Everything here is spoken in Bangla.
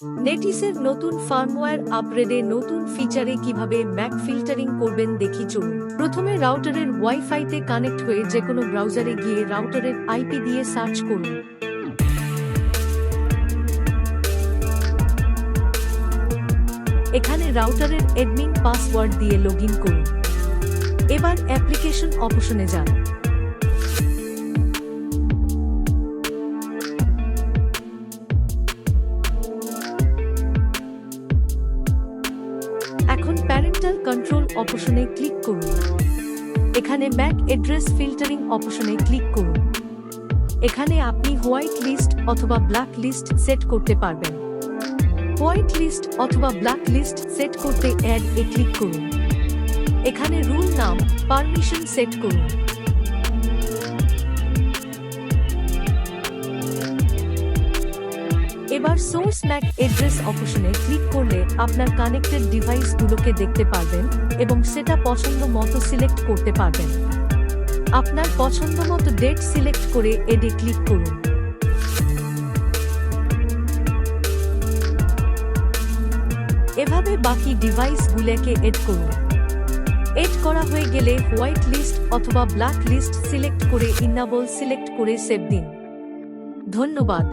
নেটিসের নতুন ফার্মওয়্যার আপগ্রেডে নতুন ফিচারে কিভাবে ম্যাক ফিল্টারিং করবেন দেখি চলুন। প্রথমে রাউটারের ওয়াইফাইতে কানেক্ট হয়ে যেকোনো ব্রাউজারে গিয়ে রাউটারের আইপি দিয়ে সার্চ করুন। এখানে রাউটারের অ্যাডমিন পাসওয়ার্ড দিয়ে লগইন করুন। এবার অ্যাপ্লিকেশন অপশনে যান। এখন প্যারেন্টাল কন্ট্রোল অপশনে ক্লিক করুন। এখানে ম্যাক অ্যাড্রেস ফিল্টারিং অপশনে ক্লিক করুন। এখানে আপনি হোয়াইট লিস্ট অথবা ব্ল্যাক লিস্ট সেট করতে পারবেন। হোয়াইট লিস্ট অথবা ব্ল্যাক লিস্ট সেট করতে অ্যাড এ ক্লিক করুন। এখানে রুল নাম পারমিশন সেট করুন। এবার সোর্স ম্যাক অ্যাড্রেস অপশনে ক্লিক করলে আপনার কানেক্টেড ডিভাইসগুলোকে দেখতে পারবেন এবং সেটা পছন্দ মতো সিলেক্ট করতে পারবেন। আপনার পছন্দ মতো ডেট সিলেক্ট করে এডে ক্লিক করুন। এভাবে বাকি ডিভাইসগুলোকে এড করুন। এড করা হয়ে গেলে হোয়াইট লিস্ট অথবা ব্ল্যাক লিস্ট সিলেক্ট করে ইনেবল সিলেক্ট করে সেভ দিন। ধন্যবাদ।